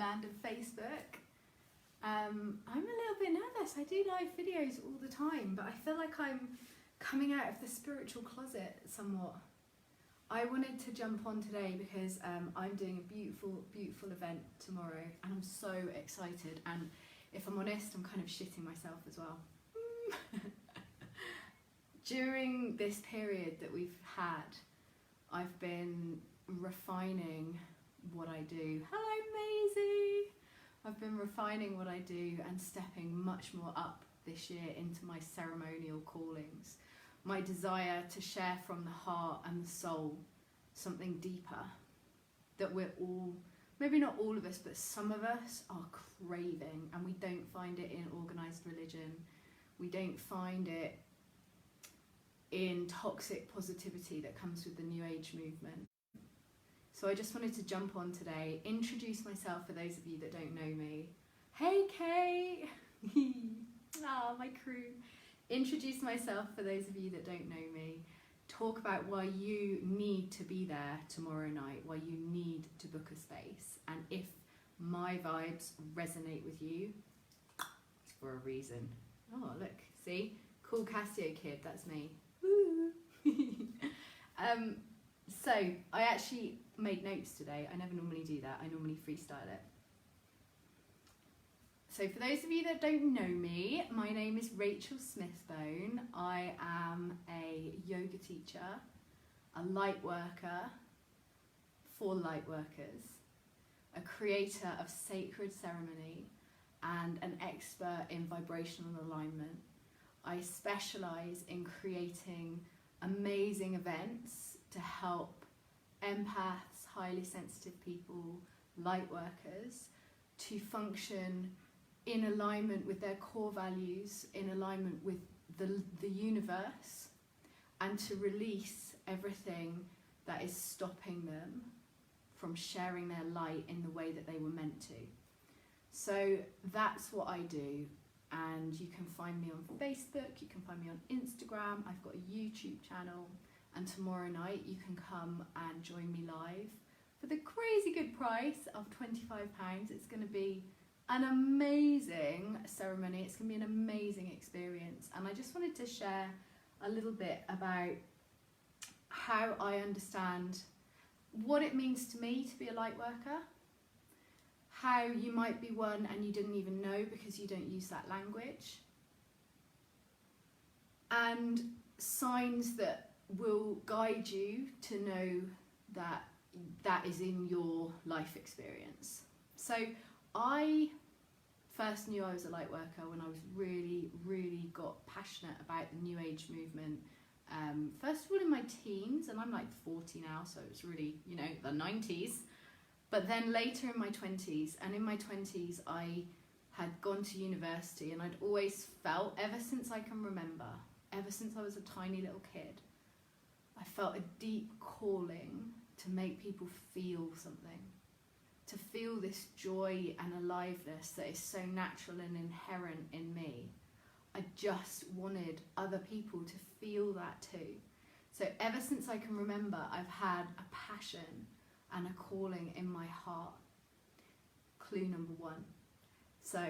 land of Facebook. I'm a little bit nervous. I do live videos all the time, but I feel like I'm coming out of the spiritual closet somewhat. I wanted to jump on today because I'm doing a beautiful, beautiful event tomorrow, and I'm so excited. And if I'm honest, I'm kind of shitting myself as well. During this period that we've had, I've been refining what I do. Hello, Maisie! I've been refining what I do and stepping much more up this year into my ceremonial callings. My desire to share from the heart and the soul something deeper that we're all, maybe not all of us, but some of us are craving, and we don't find it in organised religion. We don't find it in toxic positivity that comes with the New Age movement. So I just wanted to jump on today, introduce myself for those of you that don't know me. Hey Kate! My crew. Introduce myself for those of you that don't know me. Talk about why you need to be there tomorrow night, why you need to book a space. And if my vibes resonate with you, it's for a reason. Oh, look, see? Cool Casio kid, that's me. Woo! So I actually made notes today. I never normally do that. I normally freestyle it. So for those of you that don't know me, my name is Rachel Smithbone. I am a yoga teacher, a light worker for light workers, a creator of sacred ceremony, and an expert in vibrational alignment. I specialise in creating amazing events to help empaths, highly sensitive people, light workers, to function in alignment with their core values, in alignment with the universe, and to release everything that is stopping them from sharing their light in the way that they were meant to. So that's what I do, and you can find me on Facebook, you can find me on Instagram, I've got a YouTube channel, and tomorrow night you can come and join me live for the crazy good price of £25. It's going to be an amazing ceremony, it's going to be an amazing experience, and I just wanted to share a little bit about how I understand what it means to me to be a light worker, how you might be one and you didn't even know because you don't use that language, and signs that will guide you to know that that is in your life experience. So I first knew I was a light worker when I was really got passionate about the New Age movement. First of all in my teens, and I'm like 40 now, so it's really, you know, the 90s. But then later in my 20s, and in my 20s I had gone to university, and I'd always felt, ever since I can remember, ever since I was a tiny little kid, I felt a deep calling to make people feel something, to feel this joy and aliveness that is so natural and inherent in me. I just wanted other people to feel that too. So ever since I can remember, I've had a passion and a calling in my heart. Clue number one. So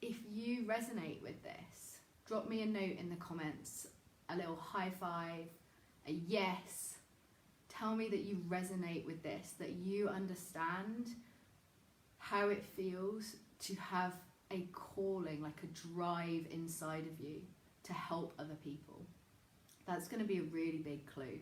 if you resonate with this, drop me a note in the comments, a little high five, a yes. Tell me that you resonate with this, that you understand how it feels to have a calling, like a drive inside of you to help other people. That's going to be a really big clue.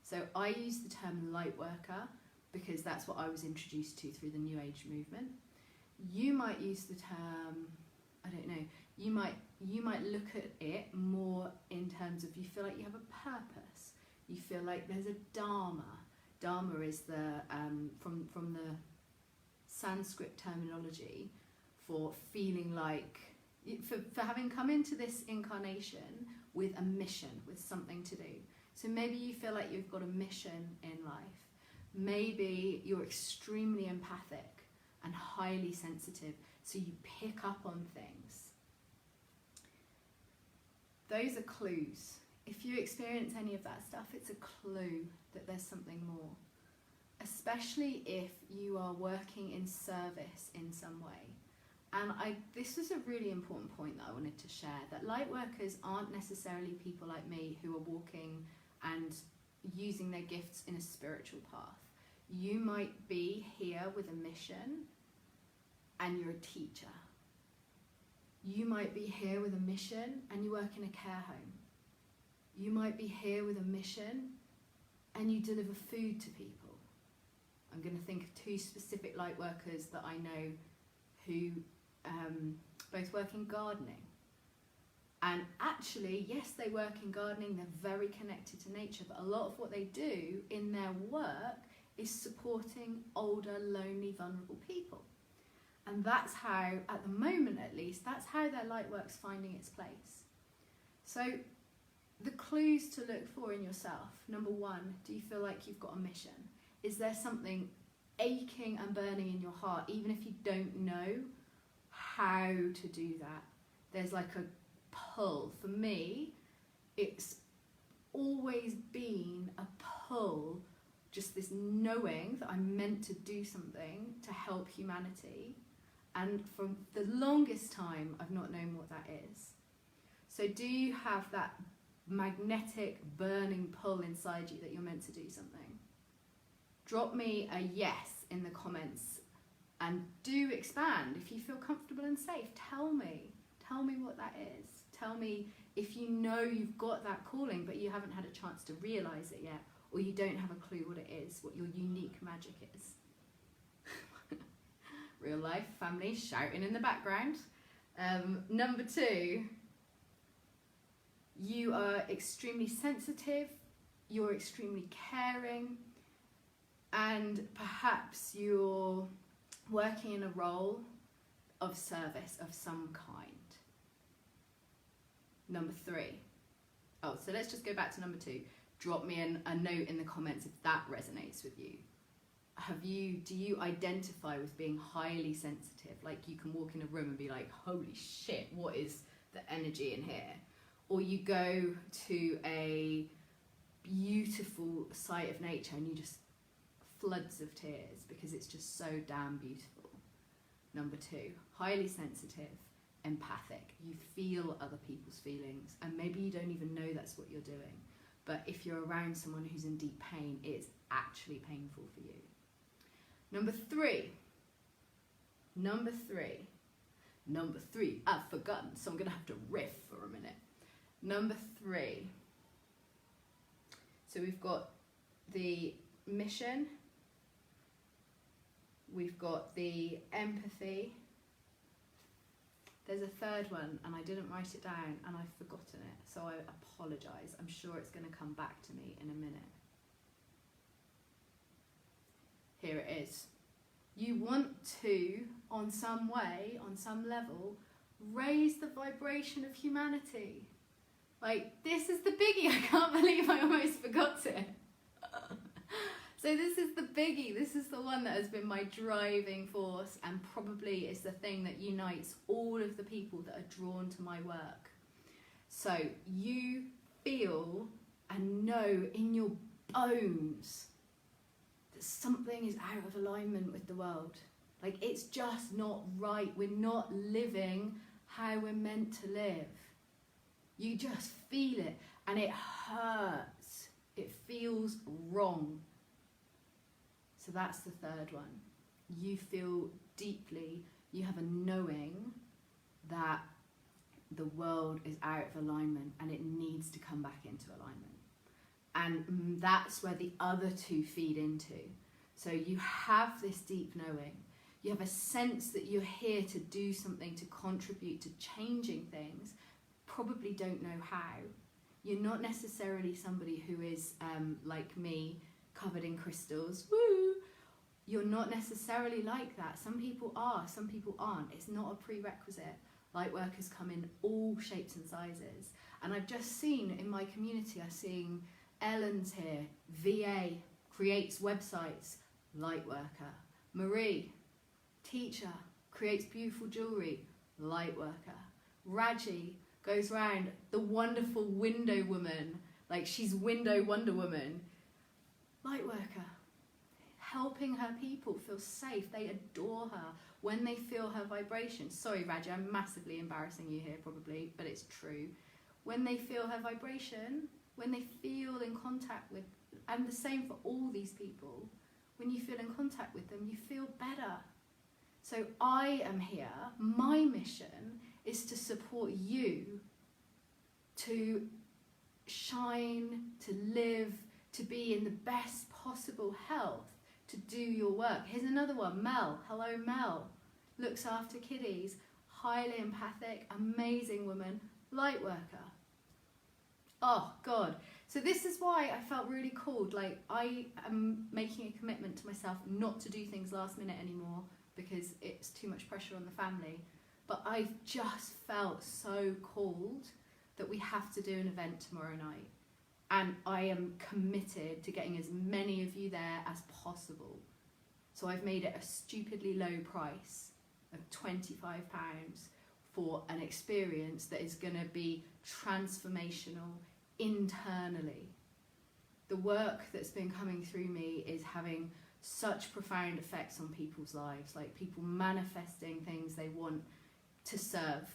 So I use the term light worker because that's what I was introduced to through the New Age movement. You might use the term, I don't know, you might look at it more in terms of you feel like you have a purpose. You feel like there's a dharma. Dharma is the from the Sanskrit terminology for feeling like, for having come into this incarnation with a mission, with something to do. So maybe you feel like you've got a mission in life. Maybe you're extremely empathic and highly sensitive, so you pick up on things. Those are clues. If you experience any of that stuff, it's a clue that there's something more. especially if you are working in service in some way. And this was a really important point that I wanted to share, that light workers aren't necessarily people like me who are walking and using their gifts in a spiritual path. You might be here with a mission and you're a teacher. You might be here with a mission and you work in a care home. You might be here with a mission and you deliver food to people. I'm going to think of two specific light workers that I know who both work in gardening. And actually, yes, they work in gardening, they're very connected to nature, but a lot of what they do in their work is supporting older, lonely, vulnerable people. And that's how, at the moment at least, that's how their light work's finding its place. So the clues to look for in yourself: number one, do you feel like you've got a mission? Is there something aching and burning in your heart, even if you don't know how to do that? There's like a pull. For me, it's always been a pull, just this knowing that I'm meant to do something to help humanity. And for the longest time, I've not known what that is. So do you have that magnetic burning pull inside you that you're meant to do something? Drop me a yes in the comments, and do expand if you feel comfortable and safe. Tell me what that is. Tell me if you know you've got that calling but you haven't had a chance to realise it yet, or you don't have a clue what it is, what your unique magic is. Real life family shouting in the background. Number two, you are extremely sensitive, you're extremely caring, and perhaps you're working in a role of service of some kind. Number three. Oh, so let's just go back to number two. Drop me a note in the comments if that resonates with you. Do you identify with being highly sensitive? Like you can walk in a room and be like, holy shit, what is the energy in here? Or you go to a beautiful site of nature and you just floods of tears because it's just so damn beautiful. Number two, highly sensitive, empathic. You feel other people's feelings, and maybe you don't even know that's what you're doing. But if you're around someone who's in deep pain, it's actually painful for you. Number three, I've forgotten, so I'm going to have to riff for a minute. Number three. So we've got the mission, we've got the empathy. There's a third one and I didn't write it down and I've forgotten it, so I apologise. I'm sure it's going to come back to me in a minute. Here it is. You want to, on some way, on some level, raise the vibration of humanity. Like, this is the biggie. I can't believe I almost forgot it. So this is the biggie. This is the one that has been my driving force, and probably is the thing that unites all of the people that are drawn to my work. So you feel and know in your bones that something is out of alignment with the world. Like, it's just not right. We're not living how we're meant to live. You just feel it and it hurts. It feels wrong. So that's the third one. You feel deeply, you have a knowing that the world is out of alignment and it needs to come back into alignment. And that's where the other two feed into. So you have this deep knowing. You have a sense that you're here to do something, to contribute to changing things. Probably don't know how. You're not necessarily somebody who is like me, covered in crystals. Woo! You're not necessarily like that. Some people are, some people aren't. It's not a prerequisite. Light workers come in all shapes and sizes. And I've just seen in my community, I'm seeing Ellen's here, VA, creates websites, light worker. Marie, teacher, creates beautiful jewellery, light worker. Raji goes round, the wonderful window woman, like she's window Wonder Woman, light worker. helping her people feel safe. They adore her when they feel her vibration. Sorry, Raji, I'm massively embarrassing you here probably, but it's true. When they feel her vibration, when they feel in contact with, and the same for all these people, when you feel in contact with them, you feel better. So I am here, my mission is to support you to shine, to live, to be in the best possible health, to do your work. Here's another one, Mel. Hello, Mel. Looks after kiddies, highly empathic, amazing woman, light worker. Oh, God. So this is why I felt really called. Like, I am making a commitment to myself not to do things last minute anymore because it's too much pressure on the family. But I've just felt so called that we have to do an event tomorrow night. And I am committed to getting as many of you there as possible. So I've made it a stupidly low price of £25 for an experience that is going to be transformational internally. The work that's been coming through me is having such profound effects on people's lives, like people manifesting things they want to serve.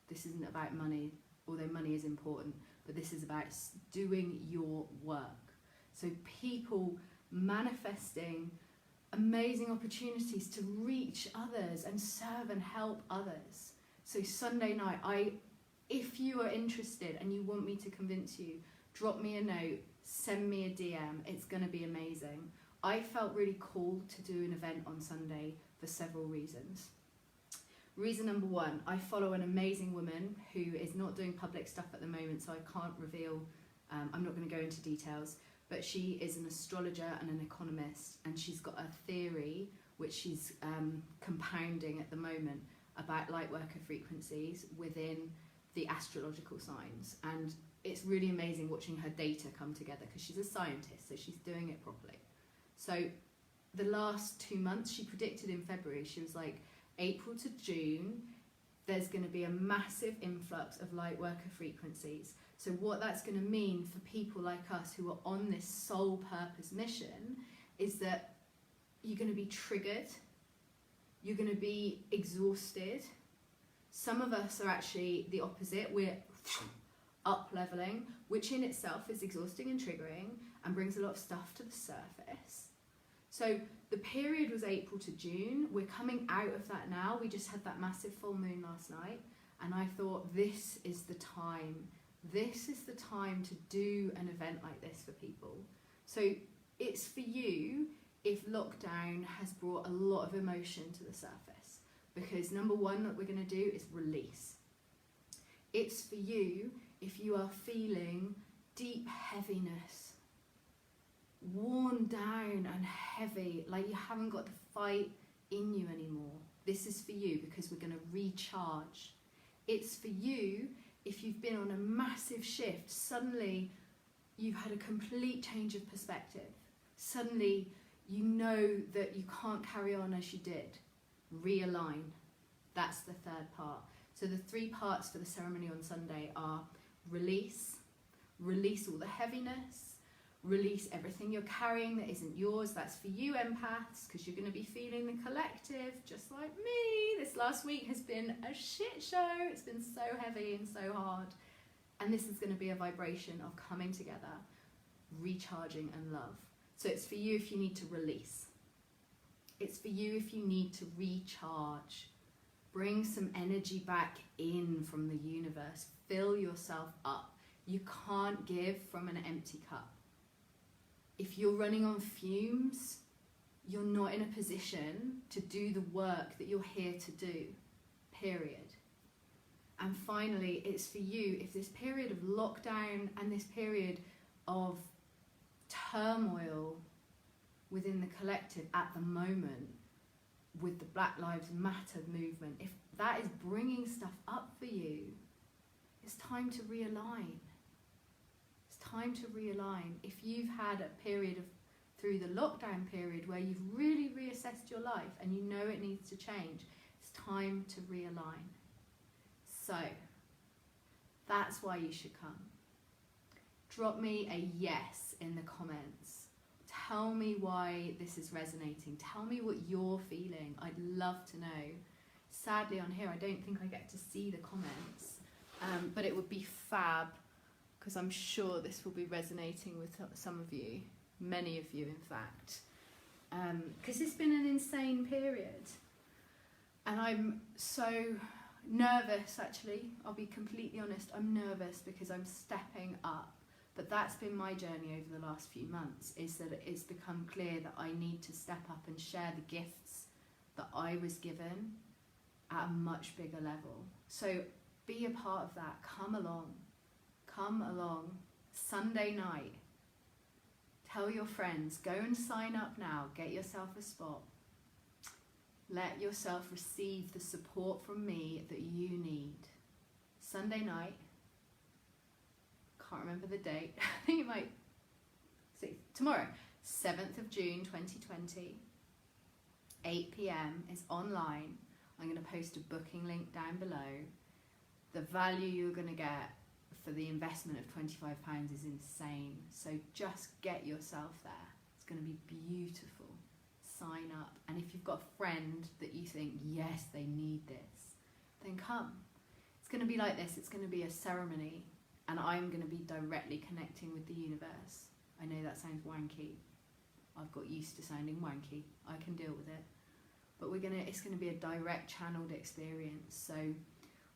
This isn't about money, although money is important, but this is about doing your work. So people manifesting amazing opportunities to reach others and serve and help others. So Sunday night, if you are interested and you want me to convince you, drop me a note, send me a DM. It's going to be amazing. I felt really called to do an event on Sunday for several reasons. Reason number one, I follow an amazing woman who is not doing public stuff at the moment, so I can't reveal, I'm not going to go into details, but she is an astrologer and an economist, and she's got a theory which she's compounding at the moment about lightworker frequencies within the astrological signs. And it's really amazing watching her data come together because she's a scientist, so she's doing it properly. So the last 2 months, she predicted in February, she was like, April to June, there's going to be a massive influx of light worker frequencies. So what that's going to mean for people like us who are on this soul purpose mission is that you're going to be triggered, you're going to be exhausted. Some of us are actually the opposite. We're up leveling, which in itself is exhausting and triggering and brings a lot of stuff to the surface. So the period was April to June. We're coming out of that now. We just had that massive full moon last night. And I thought, this is the time. This is the time to do an event like this for people. So it's for you if lockdown has brought a lot of emotion to the surface. Because number one that we're going to do is release. It's for you if you are feeling deep heaviness, worn down and heavy, like you haven't got the fight in you anymore. This is for you because we're going to recharge. It's for you if you've been on a massive shift. Suddenly you've had a complete change of perspective. Suddenly you know that you can't carry on as you did. Realign. That's the third part. So the 3 parts for the ceremony on Sunday are release all the heaviness, release everything you're carrying that isn't yours. That's for you empaths, because you're going to be feeling the collective just like me. This last week has been a shit show. It's been so heavy and so hard. And this is going to be a vibration of coming together, recharging and love. So it's for you if you need to release. It's for you if you need to recharge. Bring some energy back in from the universe. Fill yourself up. You can't give from an empty cup. If you're running on fumes, you're not in a position to do the work that you're here to do, period. And finally, it's for you if this period of lockdown and this period of turmoil within the collective at the moment with the Black Lives Matter movement, if that is bringing stuff up for you, it's time to realign. It's time to realign. If you've had a period of, through the lockdown period, where you've really reassessed your life and you know it needs to change, it's time to realign. So, that's why you should come. Drop me a yes in the comments. tell me why this is resonating. Tell me what you're feeling. I'd love to know. Sadly on here I don't think I get to see the comments, but it would be fab, because I'm sure this will be resonating with some of you, many of you in fact, because it's been an insane period, and I'm so nervous. Actually, I'll be completely honest, I'm nervous because I'm stepping up. But that's been my journey over the last few months, is that it's become clear that I need to step up and share the gifts that I was given at a much bigger level. So be a part of that. Come along. Sunday night. Tell your friends, go and sign up now, get yourself a spot. Let yourself receive the support from me that you need. Sunday night, can't remember the date, I think it might, see, tomorrow, 7th of June 2020, 8 p.m. is online. I'm going to post a booking link down below. The value you're going to get for the investment of £25 is insane. So just get yourself there. It's going to be beautiful. Sign up. And if you've got a friend that you think, yes, they need this, then come. It's going to be like this. It's going to be a ceremony, and I'm going to be directly connecting with the universe. I know that sounds wanky. I've got used to sounding wanky. I can deal with it. But it's going to be a direct channeled experience. So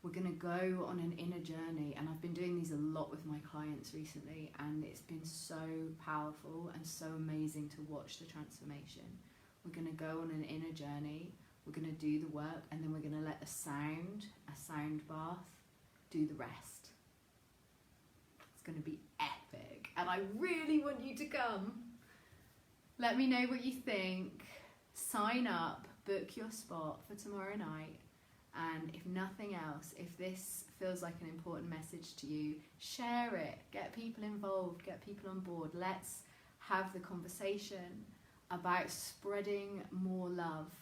we're going to go on an inner journey, and I've been doing these a lot with my clients recently, and it's been so powerful and so amazing to watch the transformation. We're going to go on an inner journey, we're going to do the work, and then we're going to let a sound bath, do the rest. It's going to be epic, and I really want you to come. Let me know what you think. Sign up, book your spot for tomorrow night, and if nothing else, if this feels like an important message to you, share it, get people involved, get people on board. Let's have the conversation about spreading more love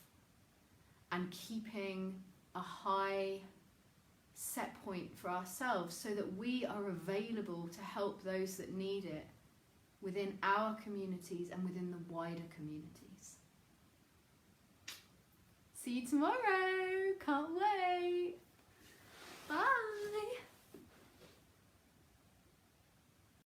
and keeping a high set point for ourselves so that we are available to help those that need it within our communities and within the wider communities. See you tomorrow. Can't wait. Bye.